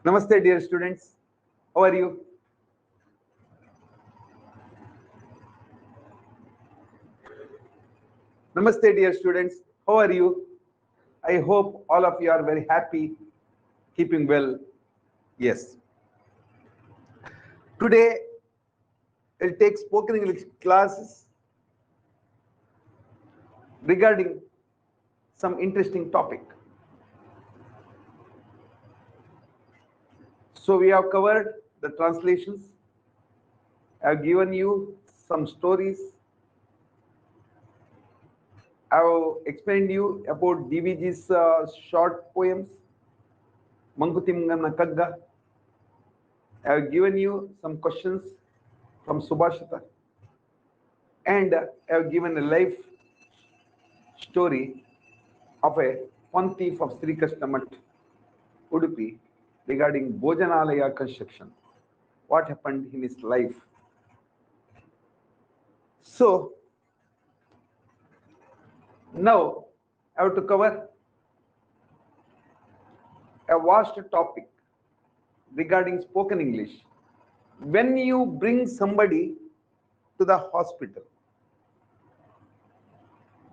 Namaste, dear students. How are you? Namaste, dear students. How are you? I hope all of you are very happy, keeping well. Yes. Today, I'll take spoken English classes regarding some interesting topic. So we have covered the translations. I have given you some stories. I have explained you about DVG's short poems, Mankutimgana Kagga. I have given you some questions from Subhashita, and I have given a life story of a one thief of Sri Krishnamat, Udupi, regarding Bhojanalaya construction. What happened in his life? So now I have to cover a vast topic regarding spoken English. When you bring somebody to the hospital,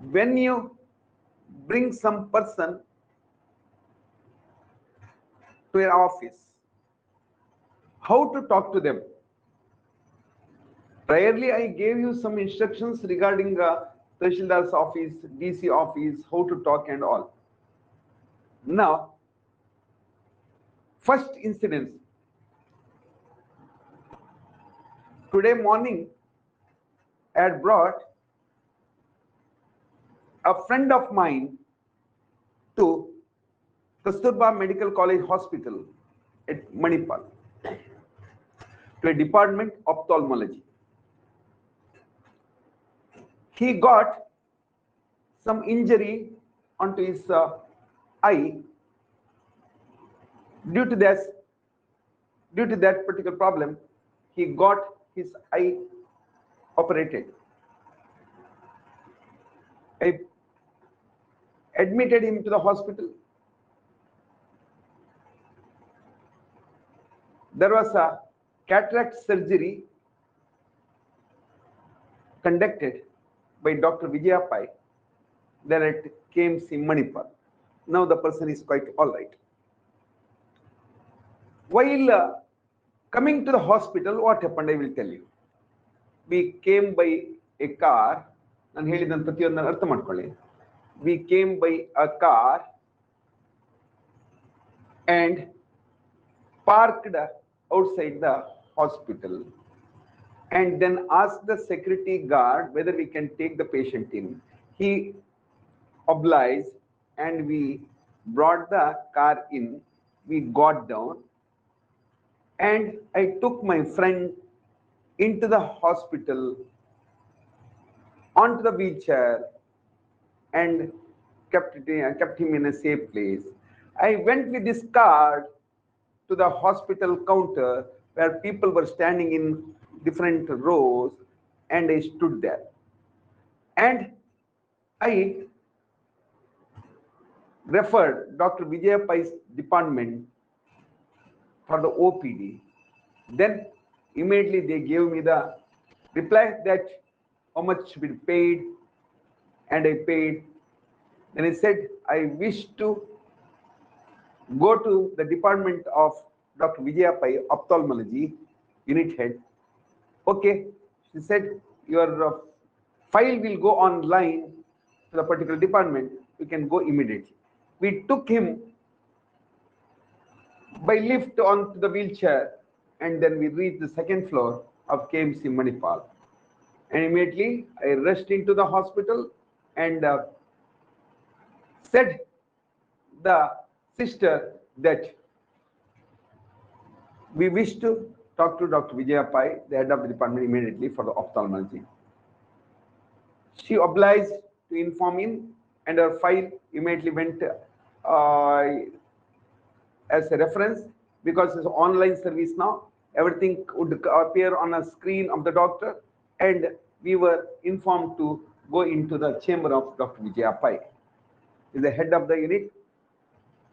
when you bring some person to your office, how to talk to them? Priorly, I gave you some instructions regarding Tahsildar's office, DC office, how to talk and all. Now, first incident. Today morning, I had brought a friend of mine to Kasturba Medical College Hospital at Manipal to a department of ophthalmology. He got some injury onto his eye. Due to that particular problem, he got his eye operated. I admitted him to the hospital. There was a cataract surgery conducted by Dr. Vijayapai there at KMC Manipal. Now the person is quite all right. While coming to the hospital, what happened, I will tell you. We came by a car. We came by a car and parked outside the hospital, and then asked the security guard whether we can take the patient in. He obliged, and we brought the car in. We got down, and I took my friend into the hospital onto the wheelchair and kept him in a safe place. I went with this card to the hospital counter where people were standing in different rows, and I stood there. And I referred Dr. Vijayapai's department for the OPD. Then immediately they gave me the reply that how much we paid, and I paid. Then I said, I wish to go to the department of Dr. Vijayapai, ophthalmology, unit head. Okay, she said, your file will go online to the particular department. You can go immediately. We took him by lift onto the wheelchair, and then we reached the second floor of KMC Manipal. And immediately I rushed into the hospital and said the sister that we wish to talk to Dr. Vijayapai, the head of the department, immediately for the ophthalmology. She obliged to inform him, and her file immediately went as a reference, because it's online service now. Everything would appear on a screen of the doctor, and we were informed to go into the chamber of Dr. Vijayapai. He's the head of the unit,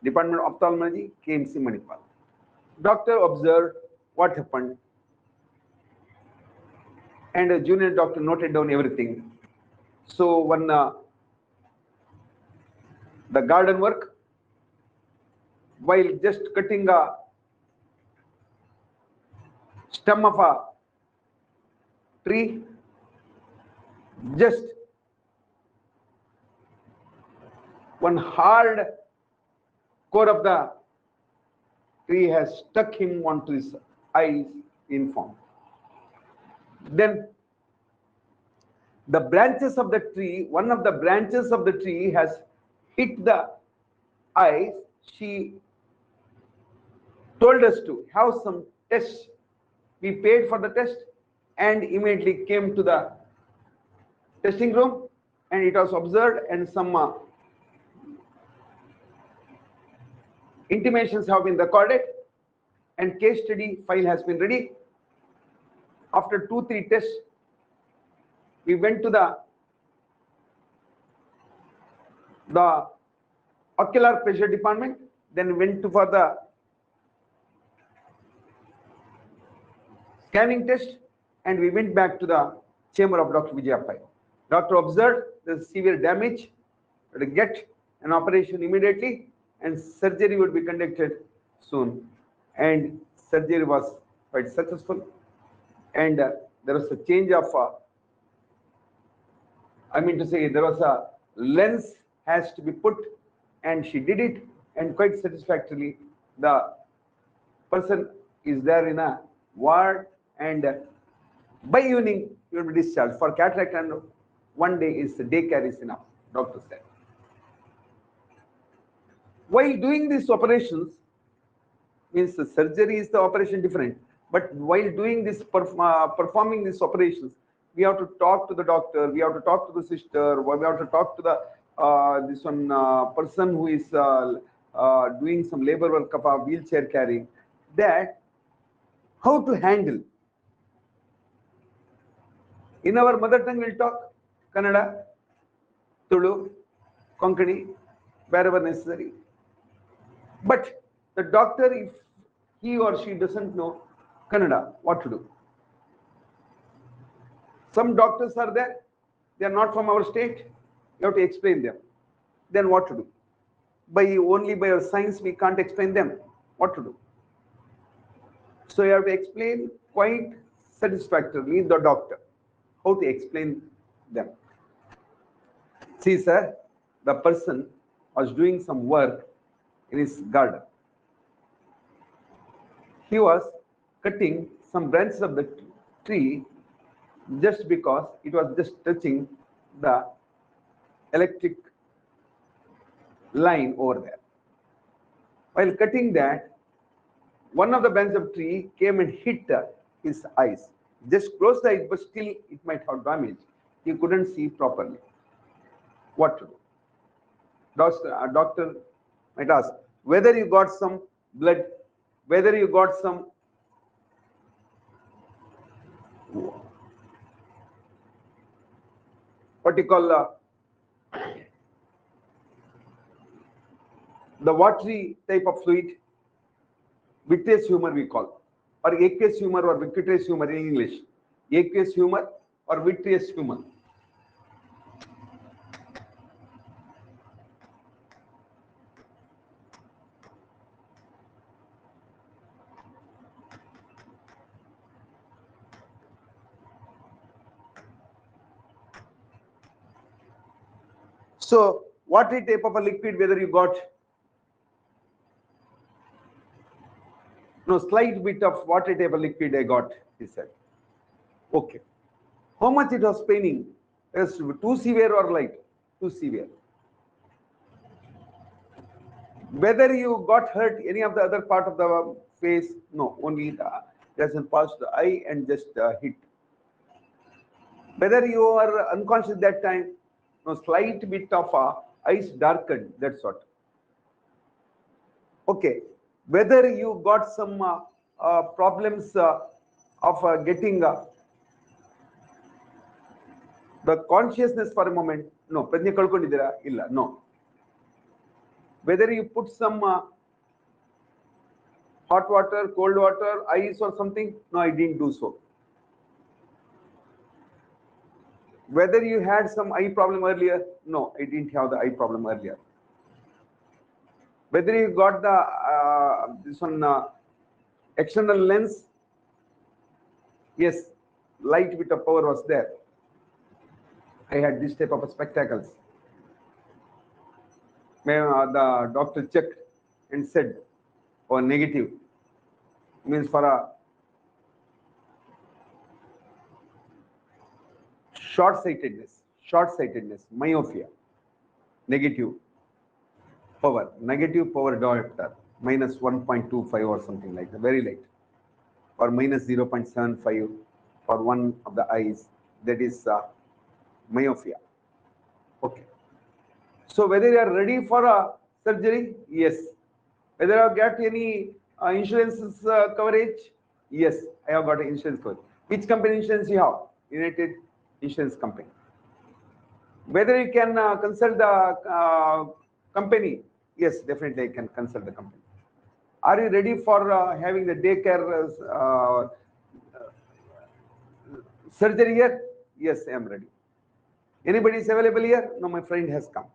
Department of Ophthalmology, KMC Manipal. Doctor observed what happened, and a junior doctor noted down everything. So when the garden work, while just cutting a stem of a tree, just one hard core of the tree has stuck him onto his eyes in form. Then the branches of the tree, one of the branches of the tree has hit the eyes. She told us to have some tests. We paid for the test and immediately came to the testing room, and it was observed, and some intimations have been recorded, and case study file has been ready. After 2-3 tests, we went to the ocular pressure department, then went for the scanning test, and we went back to the chamber of Dr. Vijayappai. Doctor observed the severe damage, to get an operation immediately, and surgery would be conducted soon. And surgery was quite successful, and there was a change of there was a lens has to be put, and she did it, and quite satisfactorily. The person is there in a ward, and by evening you will be discharged. For cataract, and 1 day is daycare is enough, doctor said. While doing these operations, means the surgery is the operation different, but while doing this performing these operations, we have to talk to the doctor, we have to talk to the sister, we have to talk to the this one person who is doing some labor work of a wheelchair carrying, that how to handle. In our mother tongue we'll talk Kannada, Tulu, Konkani, wherever necessary. But the doctor, if he or she doesn't know Kannada, what to do? Some doctors are there, they are not from our state, you have to explain them. Then what to do? Only by our science we can't explain them. What to do? So you have to explain quite satisfactorily the doctor, how to explain them. See, sir, the person was doing some work in his garden. He was cutting some branches of the tree just because it was just touching the electric line over there. While cutting that, one of the branches of tree came and hit his eyes. Just closed the eyes, but still it might have damage. He couldn't see properly. What to do? Doctor might ask whether you got some blood, whether you got some what you call the watery type of fluid, vitreous humor we call, or aqueous humor or vitreous humor in English. Aqueous humor or vitreous humor. So watery type of a liquid, whether you got slight bit of watery type of liquid I got, he said. Okay. How much it was paining? Is too severe or light? Too severe. Whether you got hurt any of the other part of the face? No, only the doesn't pass the eye and just hit. Whether you are unconscious that time? No, slight bit of eyes darkened. That's what. Okay. Whether you got some problems of getting the consciousness for a moment? No. Prajna kalkondidira? Illa. No. Whether you put some hot water, cold water, ice or something? No, I didn't do so. Whether you had some eye problem earlier? No, I didn't have the eye problem earlier. Whether you got the this one external lens? Yes, light bit of power was there. I had this type of spectacles. The doctor checked and said, "Oh, negative." Means for a short-sightedness, myopia, negative power diopter, minus 1.25 or something like that, very light, or minus 0.75 for one of the eyes, that is myopia. Okay. So whether you are ready for a surgery? Yes. Whether I have got any insurance coverage? Yes, I have got an insurance coverage. Which company insurance you have? United Insurance Company. Whether you can consult the company? Yes, definitely I can consult the company. Are you ready for having the daycare surgery here? Yes, I am ready. Anybody is available here? No, my friend has come.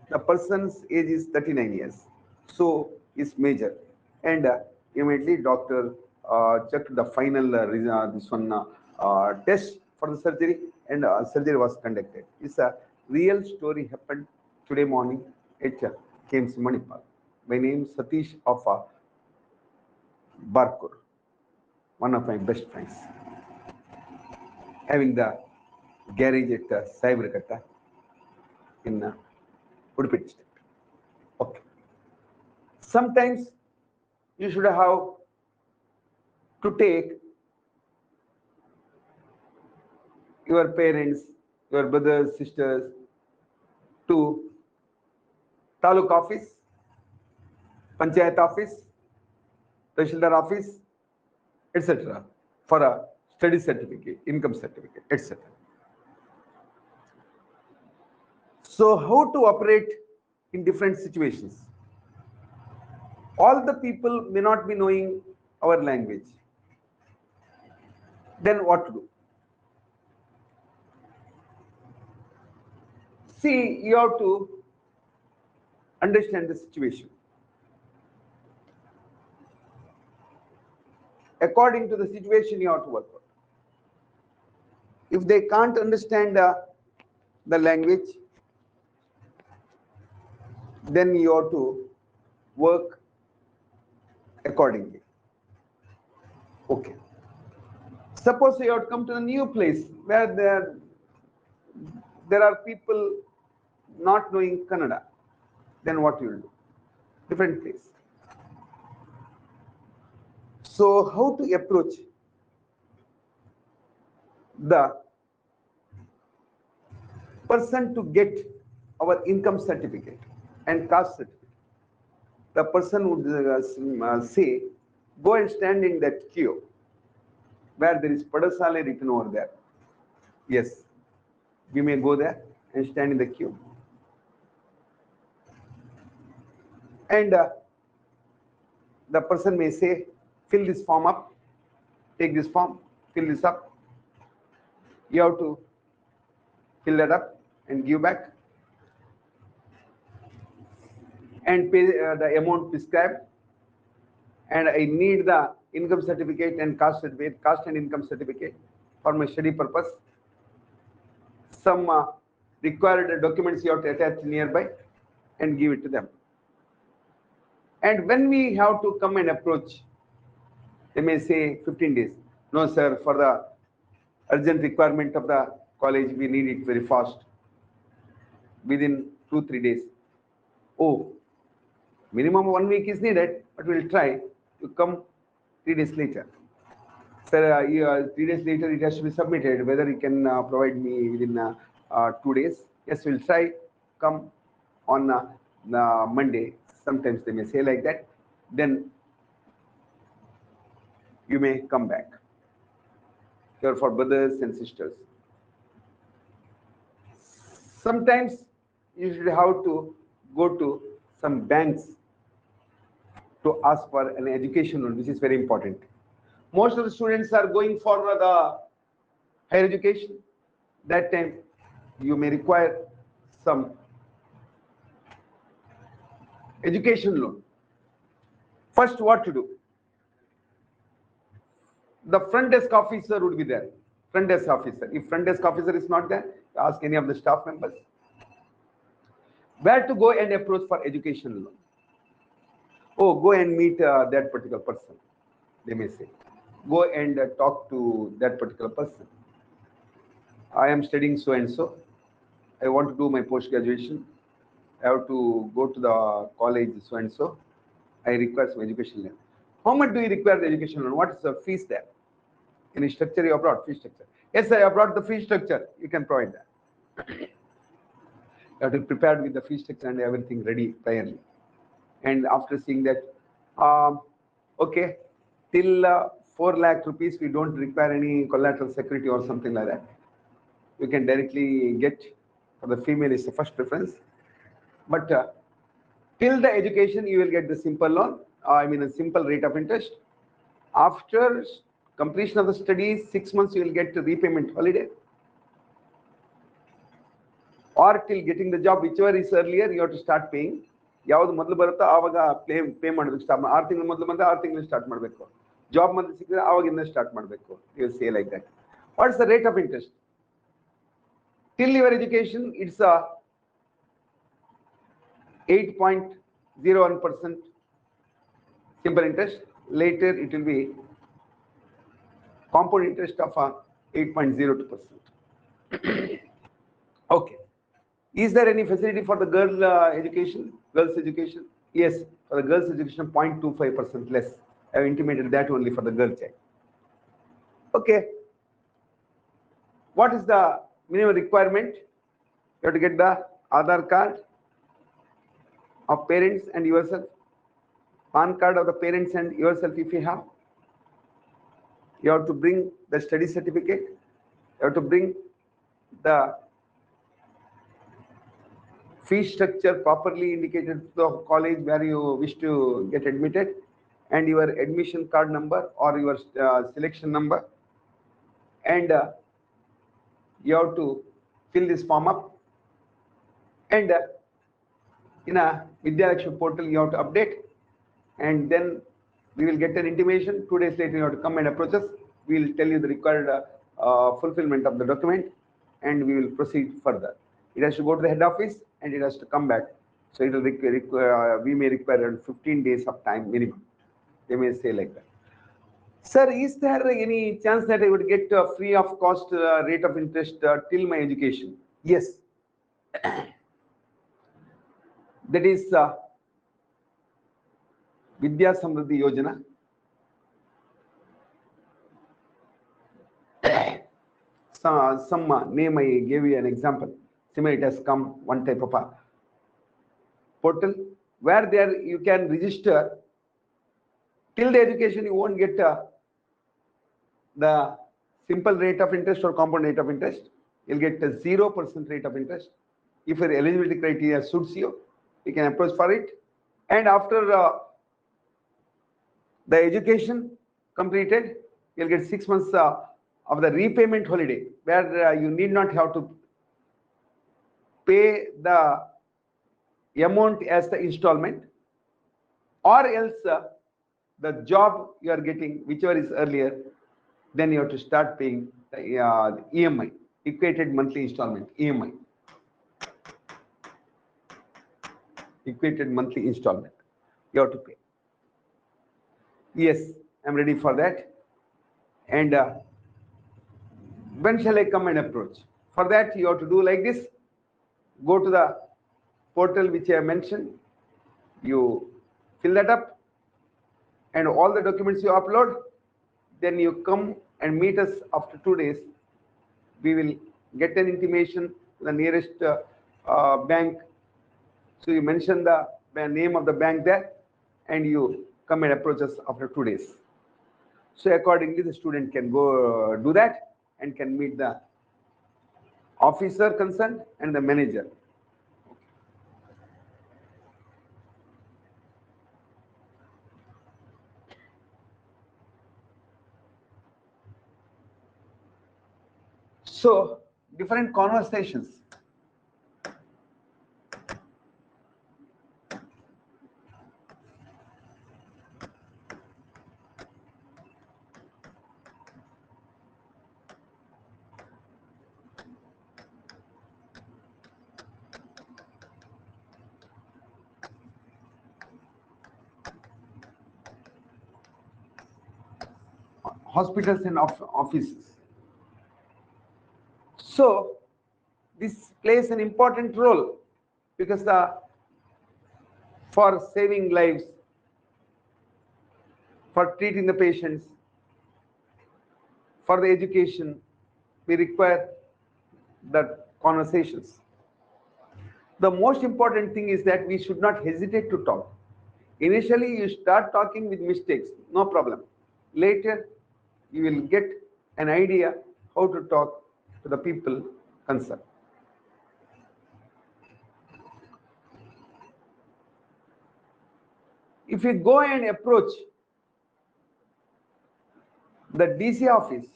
The person's age is 39 years, so it's major. And immediately doctor checked the final this one test for the surgery, and surgery was conducted. It's a real story happened today morning at KMC Manipal. My name is Satish of Barkur, one of my best friends, having the garage at Saibrakata in Udupi district. Okay. Sometimes you should have to take your parents, your brothers, sisters to taluk office, panchayat office, Tahsildar office, etc. for a study certificate, income certificate, etc. So how to operate in different situations? All the people may not be knowing our language. Then what to do? See, you have to understand the situation. According to the situation, you have to work out. If they can't understand the language, then you have to work accordingly. Okay. Suppose you have come to a new place where there are people not knowing Kannada. Then what you will do? Different place. So how to approach the person to get our income certificate and caste certificate? The person would say, go and stand in that queue where there is Padasale written over there. Yes, we may go there and stand in the queue. And the person may say, fill this form up, take this form, fill this up. You have to fill that up and give back and pay the amount prescribed. And I need the income certificate and caste certificate, caste and income certificate for my study purpose. Some required documents you have to attach nearby and give it to them. And when we have to come and approach, they may say 15 days. No, sir, for the urgent requirement of the college, we need it very fast, within 2-3 days. Oh, minimum 1 week is needed, but we'll try to come 3 days later. Sir, 3 days later it has to be submitted. Whether you can provide me within 2 days? Yes, we'll try. Come on Monday. Sometimes they may say like that. Then you may come back. Here for brothers and sisters. Sometimes you should have to go to some banks to ask for an education loan, which is very important. Most of the students are going for the higher education. That time you may require some education loan. First, what to do? The front desk officer would be there. Front desk officer. If front desk officer is not there, ask any of the staff members. Where to go and approach for education loan? Oh, go and meet that particular person, they may say. Go and talk to that particular person. I am studying so and so. I want to do my post graduation. I have to go to the college so and so. I require some education loan. How much do you require the education loan? What is the fees there? Any structure you have brought? Fee structure. Yes, I have brought the fee structure. You can provide that. You have to be prepared with the fee structure and everything ready priorly. And after seeing that, okay, till 4 lakh rupees, we don't require any collateral security or something like that. You can directly get, for the female is the first preference. But till the education, you will get the simple loan, I mean a simple rate of interest. After completion of the studies, 6 months, you will get the repayment holiday. Or till getting the job, whichever is earlier, you have to start paying. ಯಾವುದು ಮೊದಲು ಬರುತ್ತೋ ಆವಾಗ pay ಮಾಡೋದಕ್ಕೆ start ಮಾಡಿ 6 ತಿಂಗಳು ಮೊದಲು ಬಂದ 6 ತಿಂಗಳು ಸ್ಟಾರ್ಟ್ ಮಾಡಬೇಕು. ಜಾಬ್ ಮೊದಲು ಸಿಕ್ಕಿದ್ರೆ ಆವಾಗಿಂದ ಸ್ಟಾರ್ಟ್ ಮಾಡಬೇಕು. You say like that. What is the rate of interest? Till your education, it's 8.01% simple interest. Later, it will be compound interest of 8.02%. Okay. Is there any facility for the girls' education? Yes, for the girls' education, 0.25% less. I have intimated that only for the girl child. Okay. What is the minimum requirement? You have to get the Aadhaar card of parents and yourself, PAN card of the parents and yourself if you have. You have to bring the study certificate. You have to bring the fee structure properly indicated to the college where you wish to get admitted, and your admission card number or your selection number. And you have to fill this form up. And in a Vidyalakshmi portal, you have to update. And then we will get an intimation. 2 days later, you have to come and approach us. We will tell you the required fulfillment of the document, and we will proceed further. It has to go to the head office and it has to come back. So it will require, we may require around 15 days of time minimum. They may say like that. Sir, is there any chance that I would get free of cost rate of interest till my education? Yes. That is Vidya Samriddhi Yojana. Some name I gave you an example. Similarly, it has come one type of a portal where there you can register. Till the education, you won't get the simple rate of interest or compound rate of interest. You'll get a 0% rate of interest. If your eligibility criteria suits you, you can approach for it. And after the education completed, you'll get 6 months of the repayment holiday, where you need not have to pay the amount as the installment, or else the job you are getting, whichever is earlier, then you have to start paying the EMI, equated monthly installment, EMI. Equated monthly installment you have to pay. Yes, I'm ready for that. And when shall I come and approach? For that, you have to do like this. Go to the portal which I have mentioned. You fill that up, and all the documents you upload. Then you come and meet us after 2 days. We will get an intimation to the nearest bank. So you mention the name of the bank there, and you come and approach us after 2 days. So accordingly, the student can go do that and can meet the officer concerned and the manager. So different conversations. Hospitals and offices. So this plays an important role because for saving lives, for treating the patients, for the education, we require the conversations. The most important thing is that we should not hesitate to talk. Initially, you start talking with mistakes, no problem. Later, you will get an idea how to talk to the people concerned. If you go and approach the DC office,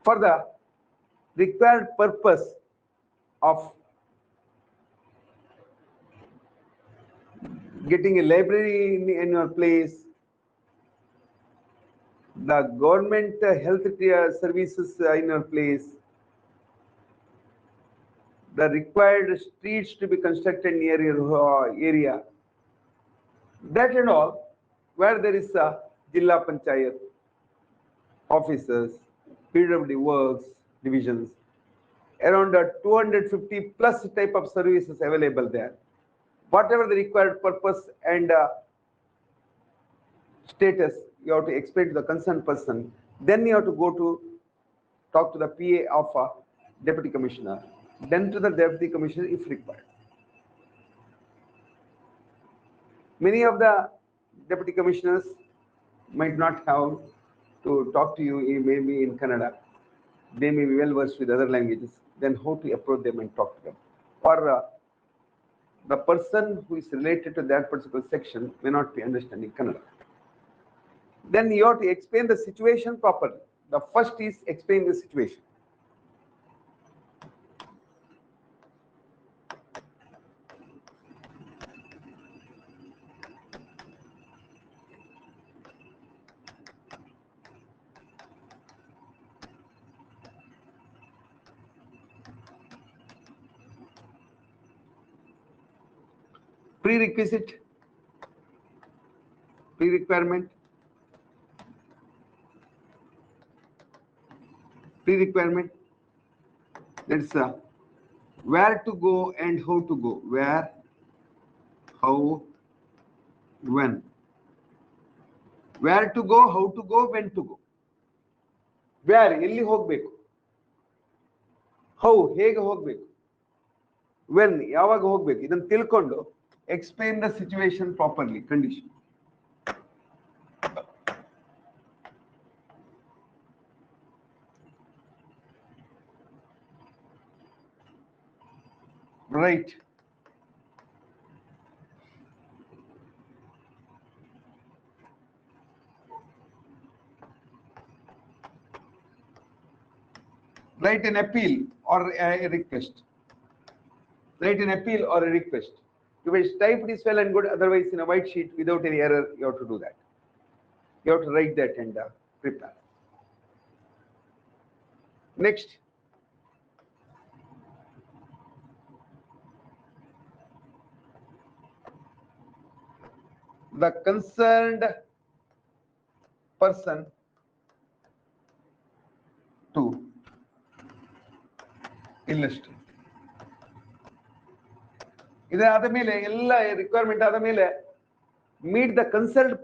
for the required purpose of getting a library in your place, the government health services in your place, the required streets to be constructed near your area, that and all, where there is a Jilla Panchayat officers, PWD works, divisions, around 250 plus type of services available there. Whatever the required purpose and status, you have to explain to the concerned person. Then you have to go to talk to the PA of a deputy commissioner, then to the deputy commissioner if required. Many of the deputy commissioners might not have to talk to you, maybe in Kannada. They may be well versed with other languages. Then how to approach them and talk to them. Or the person who is related to that particular section may not be understanding Kannada. Then you have to explain the situation properly. The first is explain the situation. Prerequisite, pre-requirement, that's where to go and how to go. Where, how, when. Where to go, how to go, when to go. Where, ಎಲ್ಲಿ ಹೋಗಬೇಕು, how, ಹೇಗೆ ಹೋಗಬೇಕು, when, ಯಾವಾಗ ಹೋಗಬೇಕು, ಇದನ್ನು ತಿಳ್ಕೊಂಡು explain the situation properly, condition. Right. Write an appeal or a request. Write an appeal or a request. If it's typed is well and good, otherwise in a white sheet without any error, you have to do that. You have to write that and prepare. Next. The concerned person to illustrate. ಇದಾದ ಮೇಲೆ ಎಲ್ಲ requirement ಆದ ಮೇಲೆ meet the concerned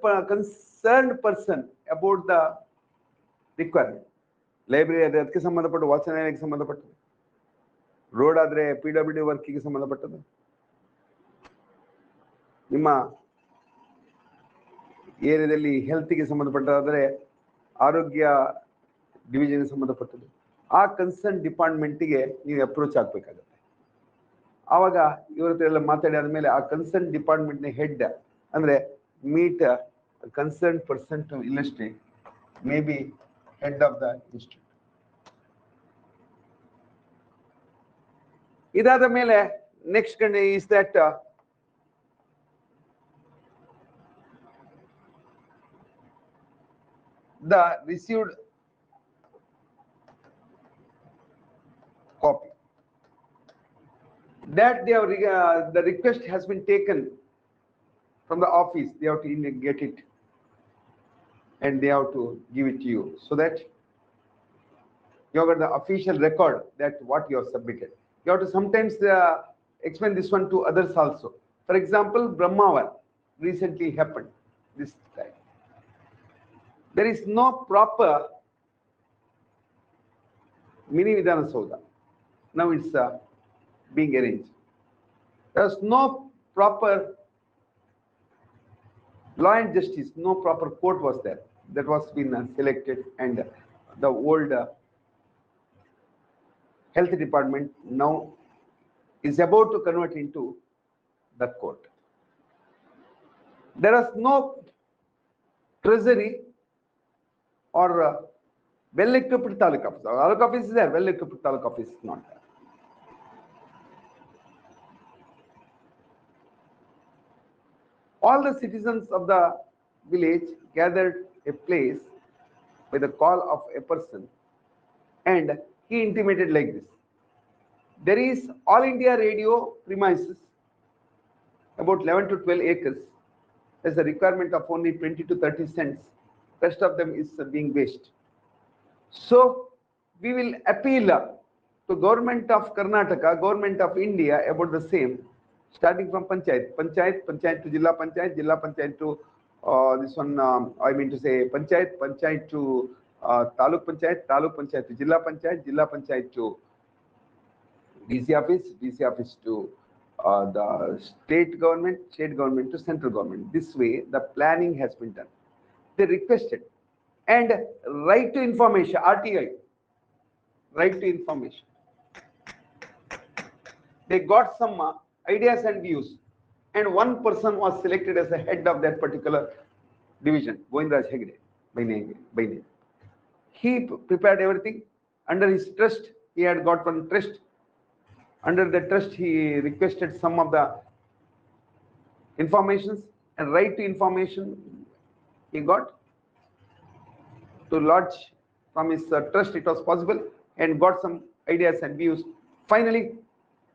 person about the requirement. Library ಆದರೆ ಅದಕ್ಕೆ ಸಂಬಂಧಪಟ್ಟ, ವಾಚನಾಲಯಕ್ಕೆ ಸಂಬಂಧಪಟ್ಟದ್ದು, road ಆದರೆ PWD ವರ್ಕಿಗೆ ಸಂಬಂಧಪಟ್ಟದ್ದು, ನಿಮ್ಮ ಏರಿಯಾದಲ್ಲಿ ಹೆಲ್ತ್ಗೆ ಸಂಬಂಧಪಟ್ಟಾದರೆ ಆರೋಗ್ಯ ಡಿವಿಷನ್ಗೆ ಸಂಬಂಧಪಟ್ಟದ್ದು. ಆ ಕನ್ಸರ್ನ್ ಡಿಪಾರ್ಟ್ಮೆಂಟ್ಗೆ ನೀವು ಅಪ್ರೋಚ್ ಆಗಬೇಕಾಗುತ್ತೆ. ಆವಾಗ ಇವ್ರ ಹತ್ರ ಎಲ್ಲ ಮಾತಾಡಿ ಆದಮೇಲೆ ಆ ಕನ್ಸರ್ನ್ ಡಿಪಾರ್ಟ್ಮೆಂಟ್ನ ಹೆಡ್ ಅಂದರೆ meet a concerned person to illustrate, maybe head of the institute. ಇದಾದ ಮೇಲೆ next is that the received copy, that they have the request has been taken from the office. They have to get it and they have to give it to you, so that you have got the official record that what you have submitted. You have to sometimes explain this one to others also. For example, Brahmavar recently happened this time. There is no proper mini Vidhana Saudha. Now it's being arranged. There was no proper law and justice, no proper court was there. That was been selected, and the old health department now is about to convert into the court. There is no treasury or well-equipped taluk office. Taluk office is there, well-equipped taluk office is not there. All the citizens of the village gathered a place by the call of a person, and he intimated like this: there is All India Radio premises, about 11 to 12 acres. There's a requirement of only 20 to 30 cents. Rest of them is being waste. So we will appeal to government of Karnataka, government of India about the same, starting from panchayat to Jilla Panchayat to this one, I mean to say panchayat to Taluk Panchayat to Jilla Panchayat to DC office to the state government to central government. This way the planning has been done. They requested, and right to information, RTI, right to information. They got some ideas and views, and one person was selected as the head of that particular division, Govindraj Hegde by name. He prepared everything under his trust. He had got one trust. Under the trust, he requested some of the informations, and right to information he got to lodge from his trust. It was possible, and got some ideas and views. Finally,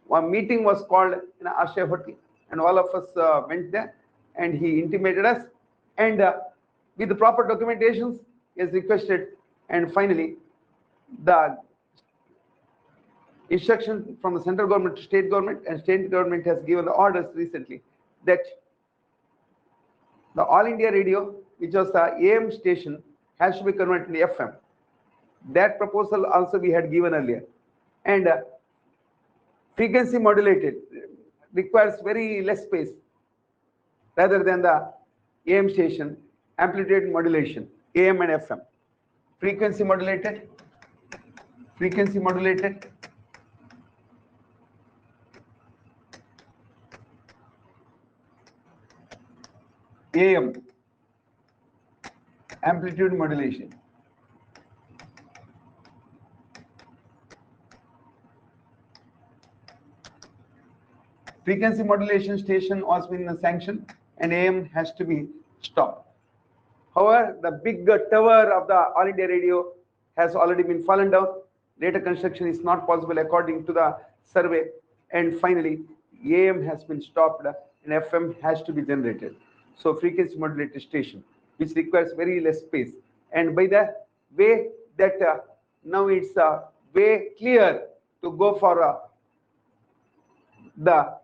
one meeting was called in Ashay Hotel, and all of us went there, and he intimated us, and with the proper documentations he has requested, and finally the instruction from the central government to state government, and state government has given the orders recently that the All India Radio, which was the AM station, has to be converted to FM. That proposal also we had given earlier, and frequency modulated requires very less space rather than the AM station. Amplitude modulation, AM and FM. Frequency modulated AM, amplitude modulation. Frequency modulation station was been sanctioned, and AM has to be stopped. However, the big tower of the All India Radio has already been fallen down. Later construction is not possible according to the survey, and finally AM has been stopped and FM has to be generated. So frequency modulated station, which requires very less space, and by the way that now it's way clear to go for the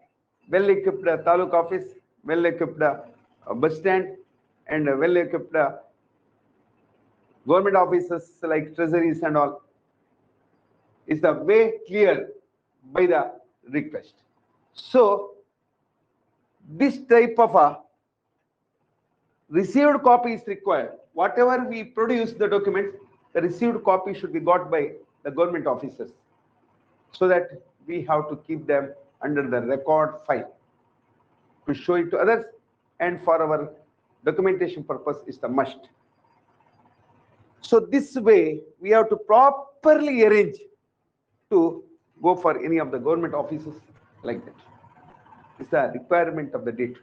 well-equipped taluk office, well-equipped bus stand, and well-equipped government offices like treasuries and all, is the way clear by the request. So this type of a received copy is required. Whatever we produce the documents, the received copy should be got by the government officers, so that we have to keep them under the record file to show it to others, and for our documentation purpose is the must. So this way, we have to properly arrange to go for any of the government offices like that. It's the requirement of the day.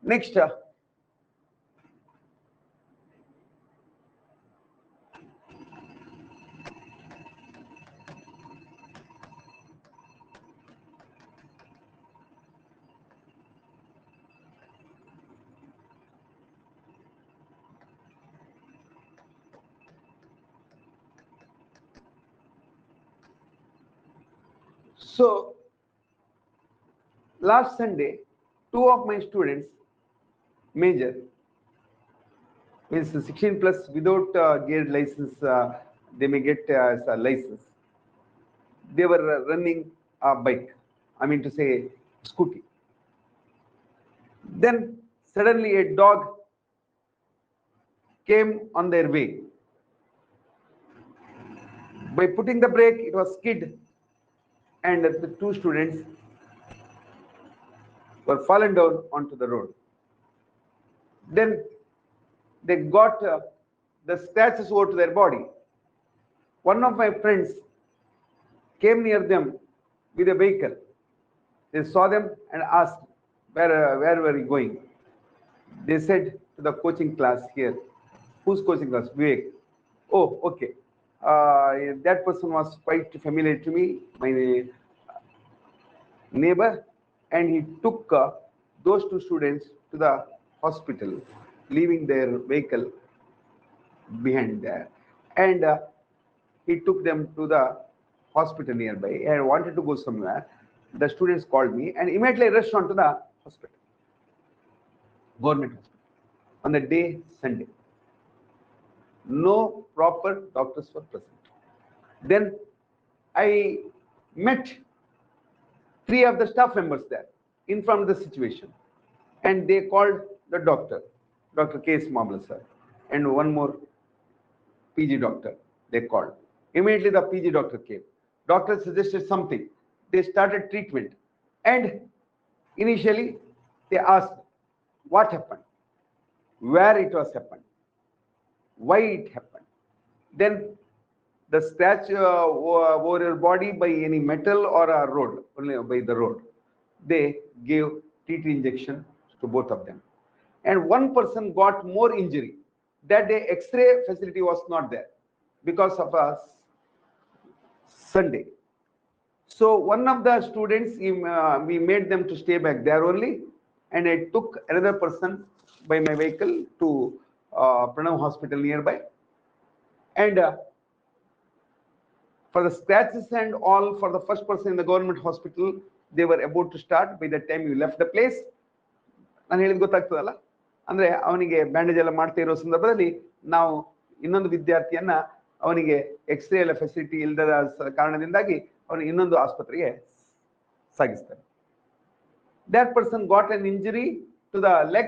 Next, so last Sunday, two of my students, major, means 16 plus without geared license, they may get as a license. They were running a bike, I mean to say scooty. Then suddenly a dog came on their way. By putting the brake, it was skid, and the two students were fallen down onto the road. Then they got the scratches over to their body. One of my friends came near them with a vehicle. They saw them and asked, where were you going? They said to the coaching class here. Whose coaching class? Vivek. Oh, okay. That person was quite familiar to me, my neighbor, and he took those two students to the hospital, leaving their vehicle behind there. And he took them to the hospital nearby. I wanted to go somewhere. The students called me and immediately rushed on to the hospital, government hospital, on the day Sunday. No proper doctors were present. Then I met three of the staff members there, informed the situation, and they called the doctor, Dr. K. S. Mabla sir, and one more PG doctor they called. Immediately the PG doctor came. Doctor suggested something. They started treatment. And initially they asked what happened, where it was happened, why it happened. Then the scratch over your body by any metal or a road, only by the road. They gave TT injection to both of them. And one person got more injury. That day X-ray facility was not there because of a Sunday. So one of the students, we made them to stay back there only, and I took another person by my vehicle to Pranav Hospital nearby. And for the scratches and all, for the first person in the government hospital, they were about to start by the time you left the place. ನಾನು ಹೇಳಿದ್ ಗೊತ್ತಾಗ್ತದಲ್ಲ, ಅಂದ್ರೆ ಅವನಿಗೆ bandage ಎಲ್ಲ ಮಾಡ್ತಾ ಇರೋ ಸಂದರ್ಭದಲ್ಲಿ ನಾವು ಇನ್ನೊಂದು ವಿದ್ಯಾರ್ಥಿಯನ್ನ ಅವನಿಗೆ ಎಕ್ಸ್ರೇ ಎಲ್ಲ ಫೆಸಿಲಿಟಿ ಇಲ್ಲದ ಕಾರಣದಿಂದಾಗಿ ಅವನು ಇನ್ನೊಂದು ಆಸ್ಪತ್ರೆಗೆ ಸಾಗಿಸ್ತಾರೆ. That person got an injury to the leg,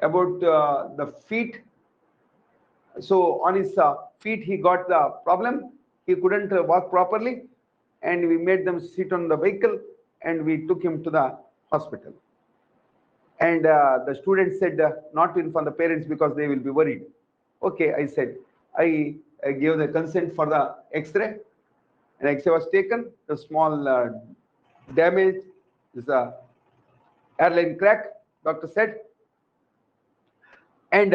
about the feet. So on his feet he got the problem. He couldn't walk properly, and we made them sit on the vehicle and we took him to the hospital. And the student said not to inform the parents because they will be worried. Okay, I said, I gave the consent for the X-ray, and X-ray was taken. The small damage is a airline crack, doctor said, and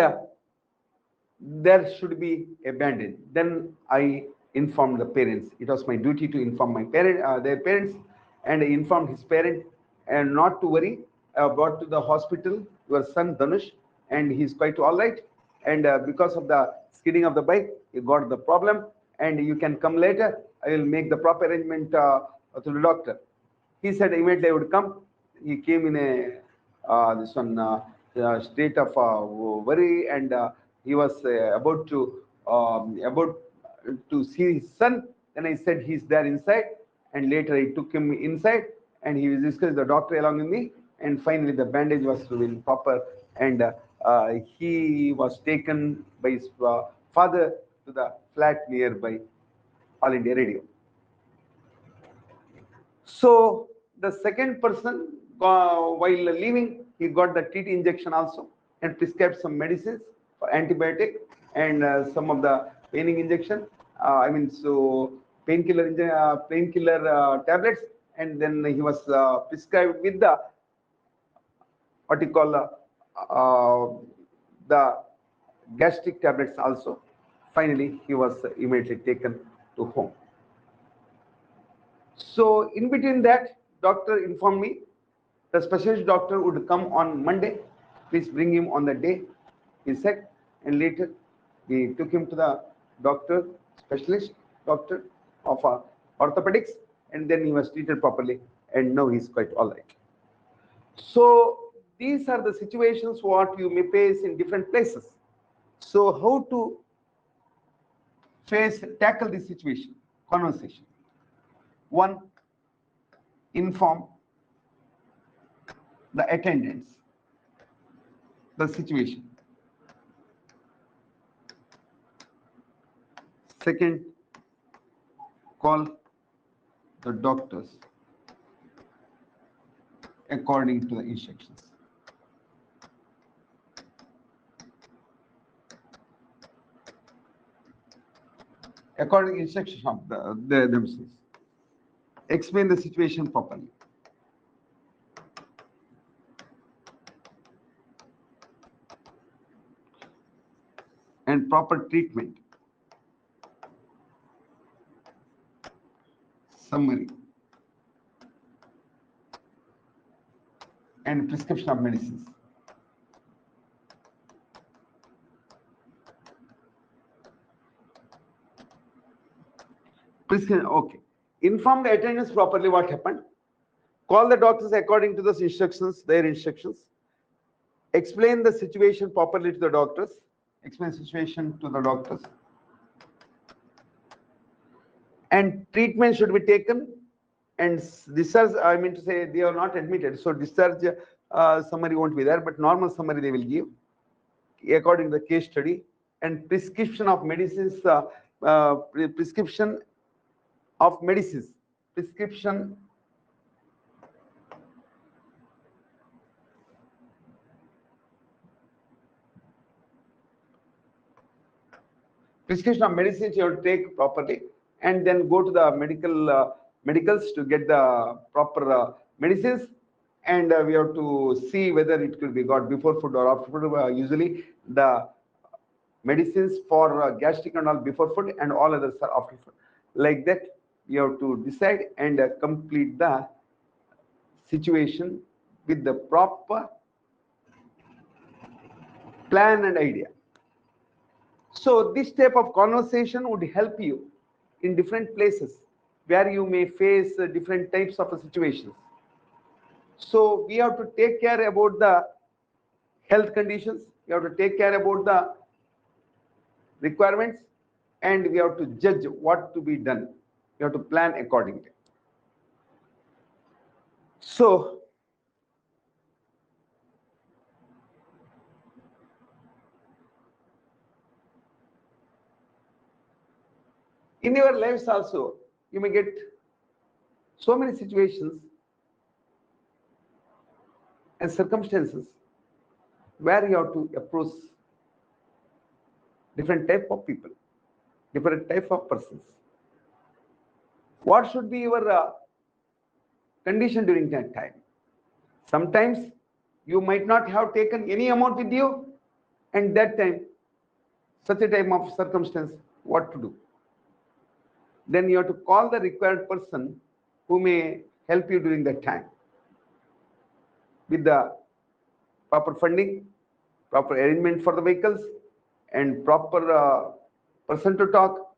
there should be a bandage. Then I informed the parents. It was my duty to inform my their parents, and I informed his parent, and not to worry. I brought to the hospital your son Dhanush, and he's quite all right. And because of the skidding of the bike, he got the problem, and you can come later. I will make the proper arrangement to the doctor. He said immediately I would come. He came in a state of worry, and he was about to see his son. Then I said he's there inside, and later I took him inside, and he discussed the doctor along with me, and finally the bandage was in proper, and he was taken by his father to the flat nearby All India Radio. So the second person, while leaving, he got the TT injection also and prescribed some medicines for antibiotic and some of the paining injection. So painkiller tablets, and then he was prescribed with the what you call the gastric tablets also. Finally, he was immediately taken to home. So in between that, doctor informed me the specialist doctor would come on Monday. Please bring him on the day, he said. And later, we took him to the doctor, specialist doctor of orthopedics, and then he was treated properly, and now he's quite all right. So these are the situations what you may face in different places. So how to tackle this situation? Conversation. One, inform the attendants the situation. Second, call the doctors according to the instructions. According to instructions of themselves. Explain the situation properly. And proper treatment. Summary. And prescription of medicines. Okay. Inform the attendants properly what happened. Call the doctors according to those instructions, their instructions. Explain the situation properly to the doctors. Explain the situation to the doctors. And treatment should be taken. And discharge, I mean to say, they are not admitted. So discharge summary won't be there, but normal summary they will give according to the case study. And prescription of medicines, prescription of medicines, prescription of medicines you have to take properly, and then go to the medicals to get the proper medicines, and we have to see whether it could be got before food or after food. Usually the medicines for gastric and all before food, and all others are after food. Like that, you have to decide and complete the situation with the proper plan and idea. So this type of conversation would help you in different places where you may face different types of situations. So we have to take care about the health conditions, we have to take care about the requirements, and we have to judge what to be done. We have to plan accordingly. So in your lives also, you may get so many situations and circumstances where you have to approach different type of people, different type of persons. What should be your condition during that time? Sometimes you might not have taken any amount with you, and that time, such a time of circumstance, what to do? Then you have to call the required person who may help you during that time with the proper funding, proper arrangement for the vehicles, and proper person to talk.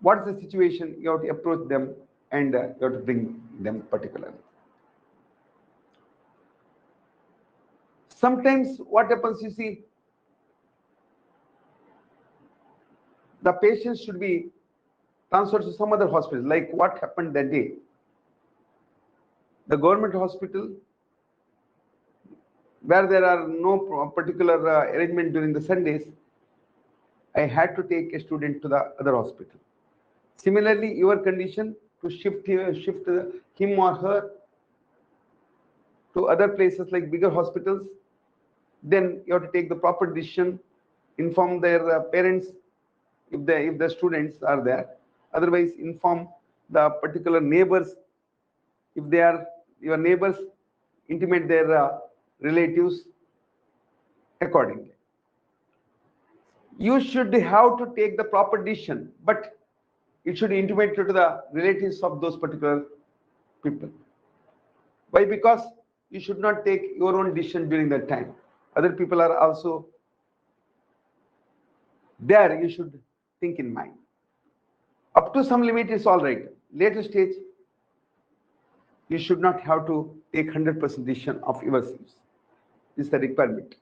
What is the situation? You have to approach them, and you have to bring them particularly. Sometimes what happens, you see, the patient should be transferred to some other hospital, like what happened that day. The government hospital where there are no particular arrangement during the Sundays, I had to take a student to the other hospital. Similarly, your condition to shift him or her to other places like bigger hospitals, then you have to take the proper decision, inform their parents if the students are there. Otherwise, inform the particular neighbors if they are your neighbors, intimate their relatives accordingly. You should have to take the proper decision, but it should intimate to the relatives of those particular people. Why? Because you should not take your own decision during that time. Other people are also there. You should think in mind. Up to some limit is all right. Later stage, you should not have to take 100% decision of yourselves. This is the requirement.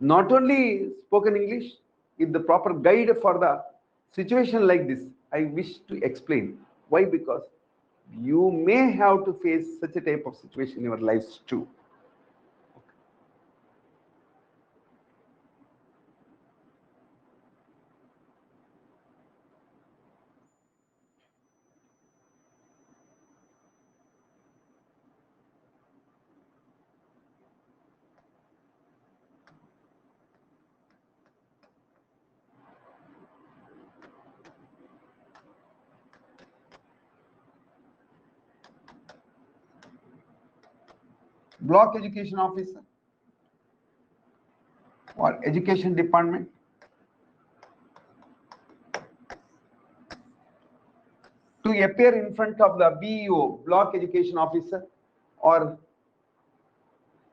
Not only spoken English, if the proper guide for the situation like this, I wish to explain. Why? Because you may have to face such a type of situation in your lives too. Block education officer or education department to appear in front of the BEO, block education officer, or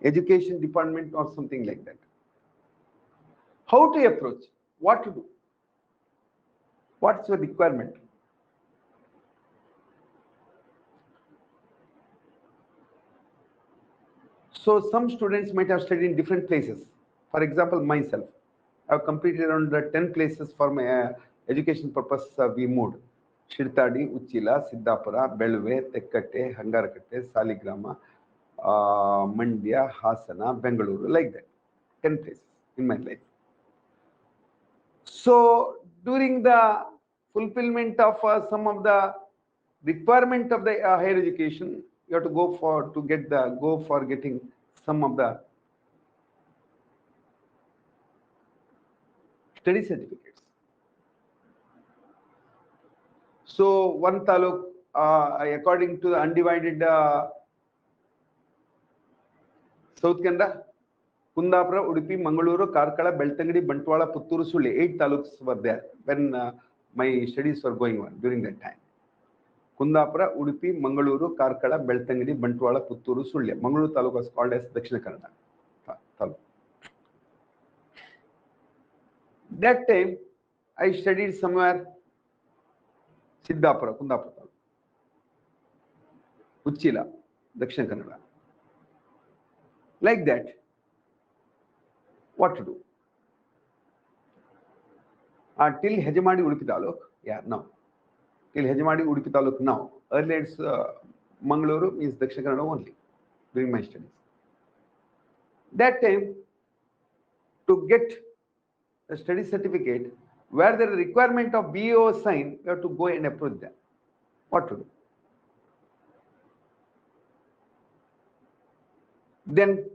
education department, or something like that. How to approach? What to do? What's your requirement? So some students might have studied in different places. For example, myself, I've completed around 10 places for my education purpose. We moved. Shirtadi, Uchila, Siddhapura, Belve, Tekkate, Hangarakate, Saligrama, Mandya, Hasana, Bengaluru, like that. 10 places in my life. So during the fulfillment of some of the requirement of the higher education, you have to go for getting some of the study certificates. So one taluk, according to the undivided South Canada, Kundapura, Udupi, Mangaluru, Karkala, Beltangadi, Bantwala, Putturu, Sule, 8 taluks were there when my studies were going on during that time. Kundapura, Udupi, Mangaluru, Karkala, Beltangadi, Bantwala, Putturu, Sulle. Mangaluru taluk was called as Dakshina Kannada taluk. That time, I studied somewhere Siddhapura, Kundapura taluk, Uchila, Dakshina Kannada. Like that, what to do? Till Hejamadi Udupi taluk, yeah, now. Till Hejamadi Udupi taluk now. Earlier it's Mangaluru means Dakshina Kannada only during my studies. That time, to get a study certificate, where there is a requirement of BO sign, you have to go and approach them. What to do? Then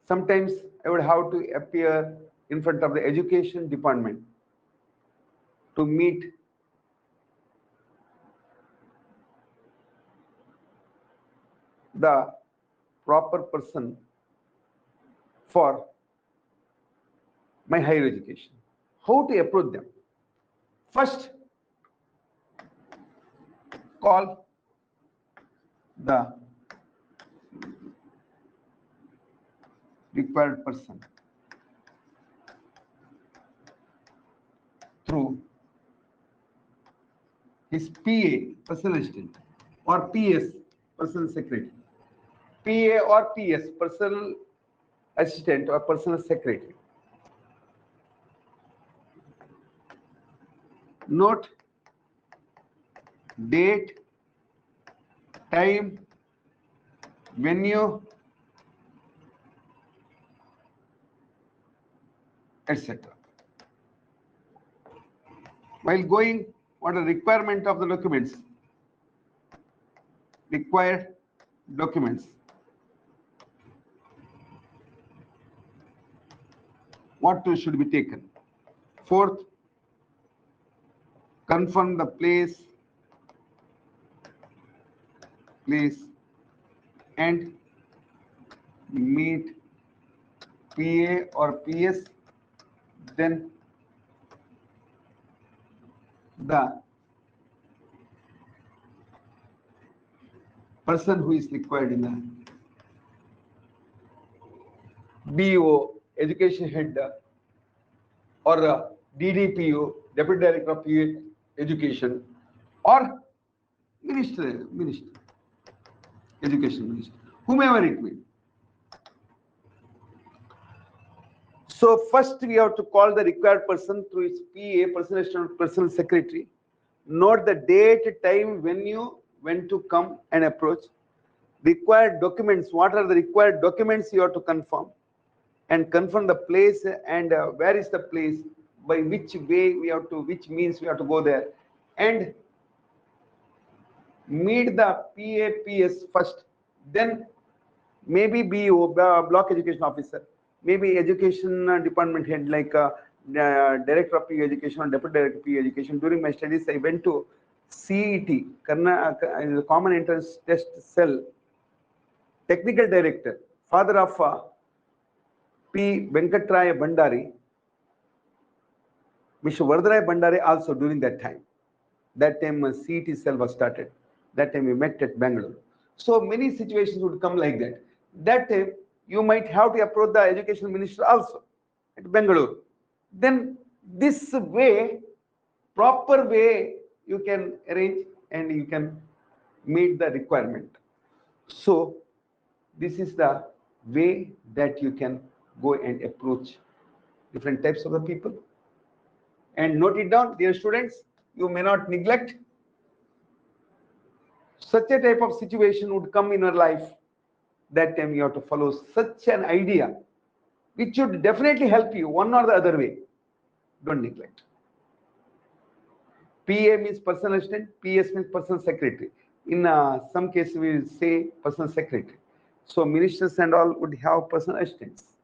sometimes I would have to appear in front of the education department to meet the proper person for my higher education. How to approach them? First, call the required person through his PA, personal assistant, or PS, personal secretary. PA or PS, personal assistant or personal secretary. Note date, time, venue, etc. While going, what are the requirement of the documents? Required documents. What should be taken? Fourth, confirm the place and meet PA or PS, then the person who is required in the BO, education head, or DDPO, Deputy Director of PA Education, or Minister, Education Minister, whomever it may. So first we have to call the required person through his PA, personal assistant, personal secretary. Note the date, time, venue, when to come and approach. Required documents, what are the required documents you have to confirm, and confirm the place and where is the place, by which way we have to, which means we have to go there, and meet the PAPS first, then maybe BO, block education officer, maybe education department head like director of PE education or deputy director of PE education. During my studies, I went to CET, Common Entrance Test Cell, technical director, father of P. Venkatraya Bandari, Mr. Vardharaya Bandari also during that time. That time CET cell was started. That time we met at Bangalore. So many situations would come like that. That time you might have to approach the education minister also at Bangalore. Then this way, proper way, you can arrange and you can meet the requirement. So this is the way that you can go and approach different types of the people. And note it down, dear students, you may not neglect. Such a type of situation would come in your life. That time you have to follow such an idea, which should definitely help you one or the other way. Don't neglect. PA means personal assistant, PS means personal secretary. In some cases, we will say personal secretary. So ministers and all would have personal assistants.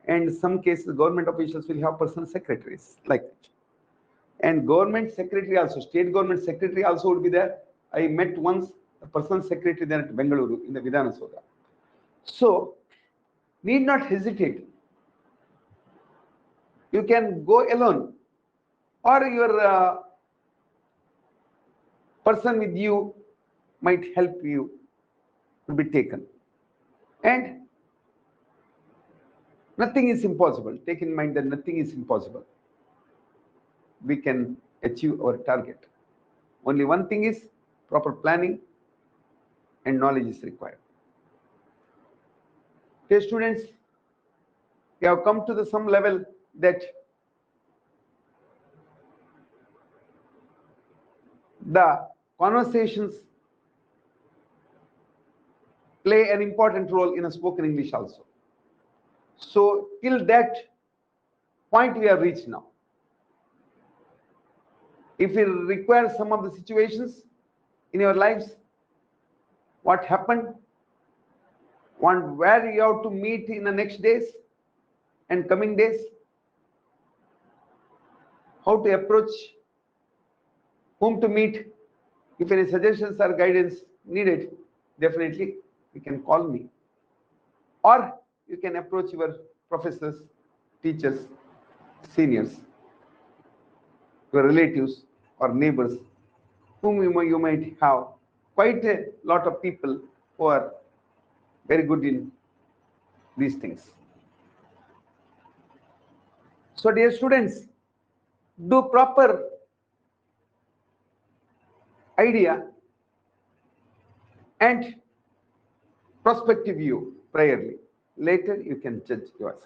And some cases, government officials will have personal secretaries like that. And government secretary also, state government secretary also would be there. I met once a personal secretary there at Bengaluru in the Vidhana Soda. So, need not hesitate. You can go alone, or your person with you might help you to be taken. And nothing is impossible. Take in mind that nothing is impossible. We can achieve our target. Only one thing is proper planning and knowledge is required. Okay, students, you have come to some level that the conversations play an important role in a spoken English also. So till that point we have reached now. If we require some of the situations in your lives, what happened, where you have to meet in the next days and coming days, how to approach, whom to meet, if any suggestions or guidance needed, definitely you can call me. Or you can approach your professors, teachers, seniors, your relatives or neighbors, whom you might have quite a lot of people who are very good in these things. So dear students, do proper idea and prospective view priorly. Later you can judge yourselves.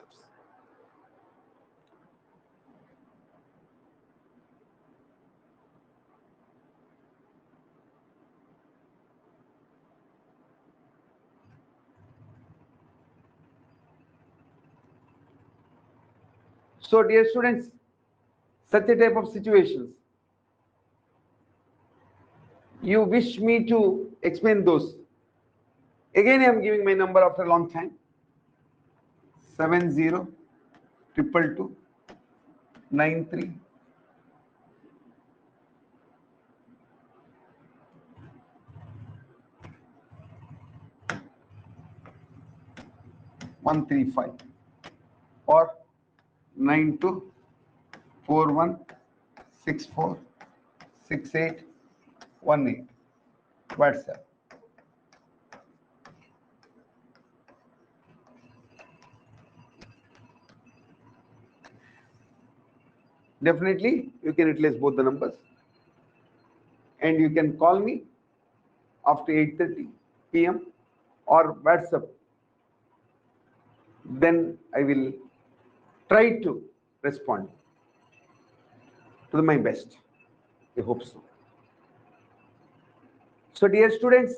So dear students, such a type of situations, you wish me to explain those. Again, I am giving my number after a long time. 70222293 135 or 9241646818 WhatsApp. Definitely, you can utilize both the numbers, and you can call me after 8:30 p.m. or WhatsApp. Then I will try to respond to my best. I hope so. So, dear students,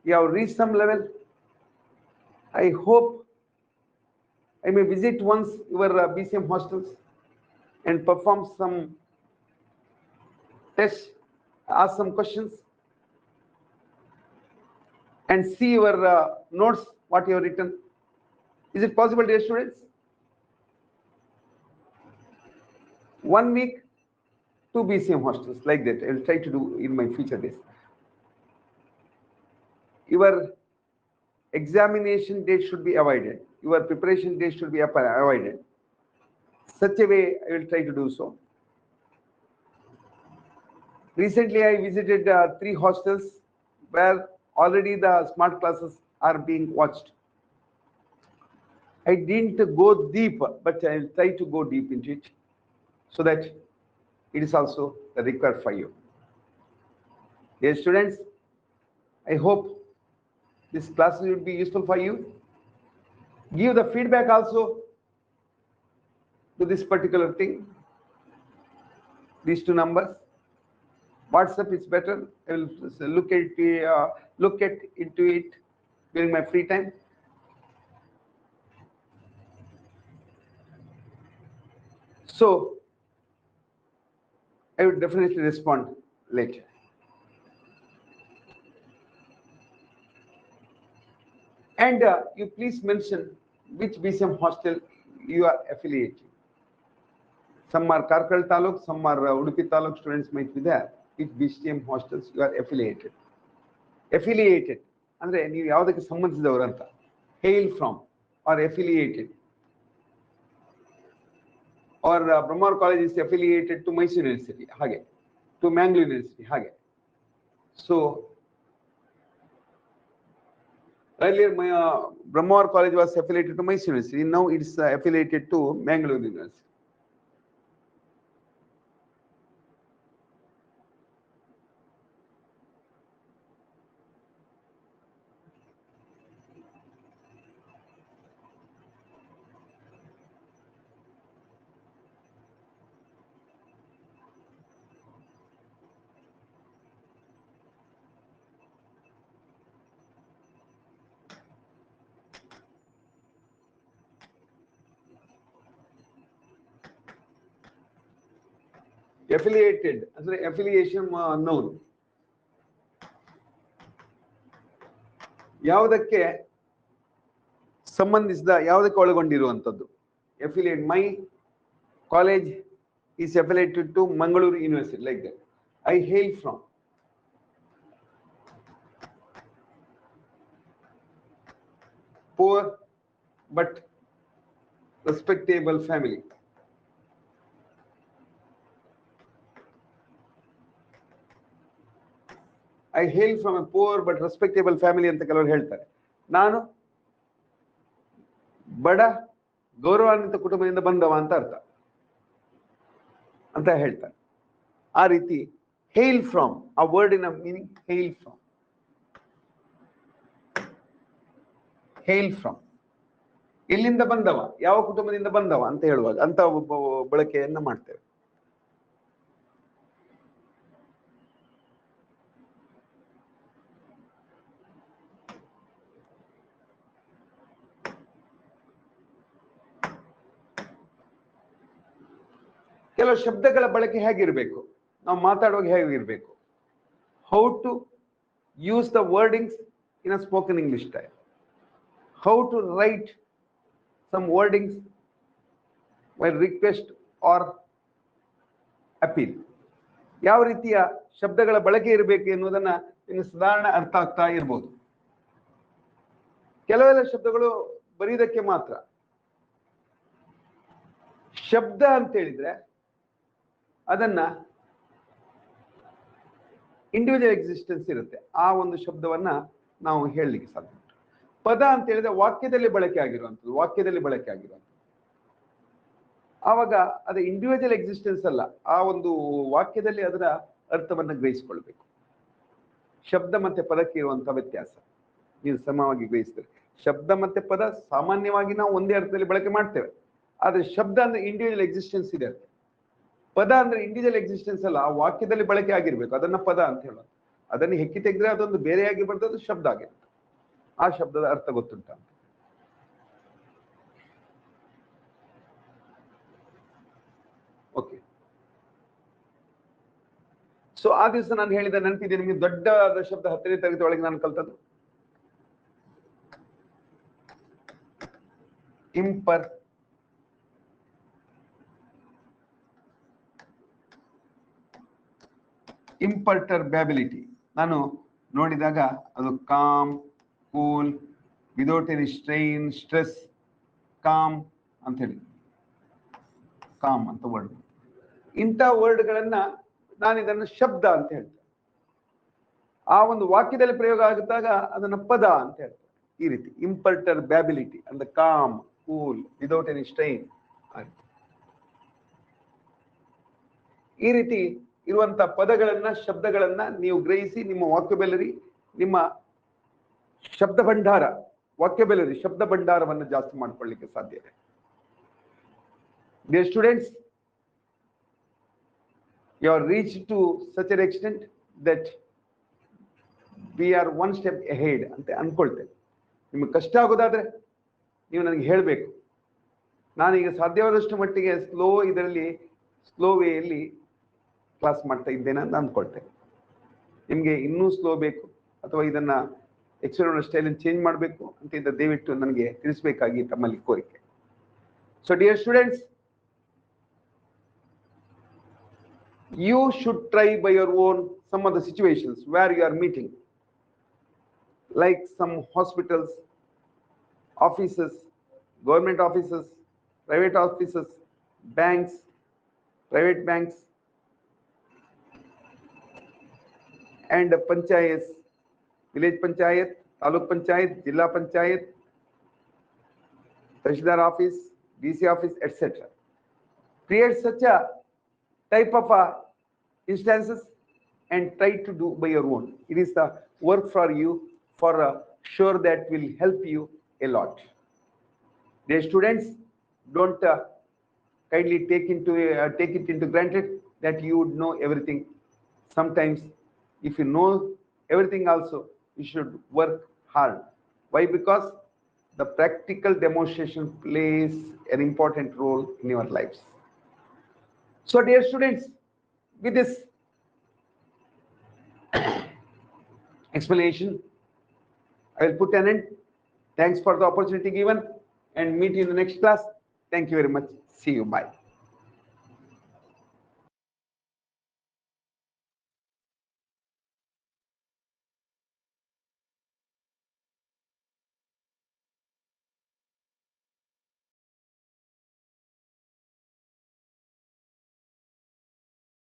you have reached some level. I hope I may visit once your BCM hostels and perform some tests, ask some questions, and see your notes, what you have written. Is it possible, dear students? 1 week, 2 BCM hostels, like that. I will try to do in my future days. Your examination date should be avoided. Your preparation date should be avoided. Such a way, I will try to do so. Recently, I visited 3 hostels where already the smart classes are being watched. I didn't go deep, but I'll try to go deep into it so that it is also required for you. Dear students, I hope this class will be useful for you. Give the feedback also to this particular thing, these 2 numbers. WhatsApp is better. I will look into it during my free time. So I would definitely respond later. And you please mention which BCM hostel you are affiliating. Some are Karkal Taluk, some are Udupi Taluk students might be there. Which BCM hostels you are affiliated. Affiliated. Andre ನೀವು ಯಾವುದಕ್ಕೆ ಸಂಬಂಧಿಸಿದವರು ಅಂತ. Hail from or affiliated. Or Brahmar College is affiliated to Mysore University, hage, to Mangalore University, hage. So earlier my Brahmar College was affiliated to Mysore University. Now it is affiliated to Mangalore University. Affiliated, ಅಂದ್ರೆ affiliation known. ಯಾವುದಕ್ಕೆ ಸಂಬಂಧಿಸಿದ, ಯಾವುದಕ್ಕೆ ಒಳಗೊಂಡಿರುವಂತದ್ದು. Affiliate, my college is affiliated to Mangalore University, like that. I hail from poor but respectable family. I hail from a poor but respectable family ಅಂತ ಕೆಲವರು ಹೇಳ್ತಾರೆ. ನಾನು ಬಡ ಗೌರವಾನ್ವಿತ ಕುಟುಂಬದಿಂದ ಬಂದವ ಅಂತ ಅರ್ಥ ಅಂತ ಹೇಳ್ತಾರೆ. ಆ ರೀತಿ hail from, a ವರ್ಡಿನ meaning hail from. hail from ಎಲ್ಲಿಂದ ಬಂದವ, ಯಾವ ಕುಟುಂಬದಿಂದ ಬಂದವ ಅಂತ ಹೇಳುವಾಗ ಅಂತ ಬಳಕೆಯನ್ನ ಮಾಡ್ತೇವೆ. ಕೆಲವು ಶಬ್ದಗಳ ಬಳಕೆ ಹೇಗಿರಬೇಕು, ನಾವು ಮಾತಾಡುವಾಗ ಹೇಗಿರಬೇಕು, how to use the wordings in a spoken English style, how to write some wordings while request or appeal, ಯಾವ ರೀತಿಯ ಶಬ್ದಗಳ ಬಳಕೆ ಇರಬೇಕು ಎನ್ನುವುದನ್ನ ಇನ್ನು ಸಾಧಾರಣ ಅರ್ಥ ಆಗ್ತಾ ಇರ್ಬೋದು. ಕೆಲವೆಲ್ಲ ಶಬ್ದಗಳು ಬರೀದಕ್ಕೆ ಮಾತ್ರ. ಶಬ್ದ ಅಂತ ಹೇಳಿದ್ರೆ ಅದನ್ನ ಇಂಡಿವಿಜುವಲ್ ಎಕ್ಸಿಸ್ಟೆನ್ಸ್ ಇರುತ್ತೆ, ಆ ಒಂದು ಶಬ್ದವನ್ನ ನಾವು ಹೇಳಲಿಕ್ಕೆ ಸಾಧ್ಯ. ಪದ ಅಂತ ಹೇಳಿದ್ರೆ ವಾಕ್ಯದಲ್ಲಿ ಬಳಕೆ ಆಗಿರುವಂಥದ್ದು, ವಾಕ್ಯದಲ್ಲಿ ಬಳಕೆ ಆಗಿರುವಂಥದ್ದು. ಆವಾಗ ಅದು ಇಂಡಿವಿಜುವಲ್ ಎಕ್ಸಿಸ್ಟೆನ್ಸ್ ಅಲ್ಲ, ಆ ಒಂದು ವಾಕ್ಯದಲ್ಲಿ ಅದರ ಅರ್ಥವನ್ನ ಗ್ರಹಿಸಿಕೊಳ್ಬೇಕು. ಶಬ್ದ ಮತ್ತೆ ಪದಕ್ಕೆ ಇರುವಂತಹ ವ್ಯತ್ಯಾಸ ನೀವು ಸಮವಾಗಿ ಗ್ರಹಿಸ್ತೇವೆ. ಶಬ್ದ ಮತ್ತೆ ಪದ ಸಾಮಾನ್ಯವಾಗಿ ನಾವು ಒಂದೇ ಅರ್ಥದಲ್ಲಿ ಬಳಕೆ ಮಾಡ್ತೇವೆ, ಆದ್ರೆ ಶಬ್ದ ಅಂದ್ರೆ ಇಂಡಿವಿಜುವಲ್ ಎಕ್ಸಿಸ್ಟೆನ್ಸ್ ಇದೆ. ಪದ ಅಂದ್ರೆ ಇಂಡಿವಿಜುವಲ್ ಎಕ್ಸಿಸ್ಟೆನ್ಸ್ ಅಲ್ಲ, ಆ ವಾಕ್ಯದಲ್ಲಿ ಬಳಕೆ ಆಗಿರ್ಬೇಕು, ಅದನ್ನ ಪದ ಅಂತ ಹೇಳೋದು. ಅದನ್ನು ಹೆಕ್ಕಿ ತೆಗೆದ್ರೆ ಅದೊಂದು ಬೇರೆಯಾಗಿ ಬರ್ತದೆ, ಅದು ಶಬ್ದ ಆಗಿರುತ್ತೆ. ಆ ಶಬ್ದದ ಅರ್ಥ ಗೊತ್ತುಂಟ ಅಂತ. ಓಕೆ, ಸೊ ಆ ದಿವಸ ನಾನು ಹೇಳಿದ ನೆನಪಿದೆ ನಿಮಗೆ, ದೊಡ್ಡದ ಶಬ್ದ 10ನೇ ತರಗತಿ ಒಳಗೆ ನಾನು ಕಲ್ತದ್ದು ಇಂಪರ್ಟರ್ಬ್ಯಾಬಿಲಿಟಿ. ನಾನು ನೋಡಿದಾಗ ಅದು com, cool, without any strain, stress, com ಅಂತ ಹೇಳಿ, ಕಾಮ್ ಅಂತ ವರ್ಡ್. ಇಂಥ ವರ್ಡ್ಗಳನ್ನ ನಾನು ಇದನ್ನು ಶಬ್ದ ಅಂತ ಹೇಳ್ತೇನೆ. ಆ ಒಂದು ವಾಕ್ಯದಲ್ಲಿ ಪ್ರಯೋಗ ಆಗುತ್ತಾಗ ಅದನ್ನ ಪದ ಅಂತ ಹೇಳ್ತೇನೆ. ಈ ರೀತಿ ಇಂಪರ್ಟರ್ಬ್ಯಾಬಿಲಿಟಿ ಅಂದ್ರೆ com, cool, without any strain. ಈ ರೀತಿ ಇರುವಂತ ಪದಗಳನ್ನ, ಶಬ್ದಗಳನ್ನ ನೀವು ಗ್ರಹಿಸಿ ನಿಮ್ಮ ವಾಕ್ಯಬೆಲರಿ, ನಿಮ್ಮ ಶಬ್ದ ಭಂಡಾರ, ವಾಕ್ಯಬೆಲರಿ, ಶಬ್ದ ಭಂಡಾರವನ್ನು ಜಾಸ್ತಿ ಮಾಡಿಕೊಳ್ಳಿಕ್ಕೆ ಸಾಧ್ಯ ಇದೆ. Dear students, you have reached to such an extent that we are one step ahead ಅಂತ ಅನ್ಕೊಳ್ತೇನೆ. ನಿಮಗೆ ಕಷ್ಟ ಆಗೋದಾದ್ರೆ ನೀವು ನನಗೆ ಹೇಳಬೇಕು. ನಾನೀಗ ಸಾಧ್ಯವಾದಷ್ಟು ಮಟ್ಟಿಗೆ ಸ್ಲೋ ವೇಯಲ್ಲಿ ಕ್ಲಾಸ್ ಮಾಡ್ತಾ ಇದ್ದೇನೆ ಅಂತ ಅಂದ್ಕೊಳ್ತೇನೆ. ನಿಮಗೆ ಇನ್ನೂ ಸ್ಲೋ ಬೇಕು ಅಥವಾ ಇದನ್ನ ಎಕ್ಸ್ಪೆರಿಮೆಂಟ್ ಸ್ಟೈಲ್ ಚೇಂಜ್ ಮಾಡಬೇಕು ಅಂತ ಇದ್ದ ದಯವಿಟ್ಟು ನನಗೆ ತಿಳಿಸಬೇಕಾಗಿ ತಮ್ಮಲ್ಲಿ ಕೋರಿಕೆ. So dear students, you should try by your own some of the situations where you are meeting, like some hospitals, offices, government offices, private offices, banks, private banks, and panchayats, village panchayat, taluk panchayat, jilla panchayat, tahsildar office, DC office, etc. Create such a type of instances and try to do by your own. It is the work for you, for sure that will help you a lot. Dear students, don't kindly take it into granted that you would know everything. Sometimes if you know everything also, you should work hard. Why? Because the practical demonstration plays an important role in your lives. So dear students, with this explanation, I will put an end. Thanks for the opportunity given and meet you in the next class. Thank you very much. See you. Bye.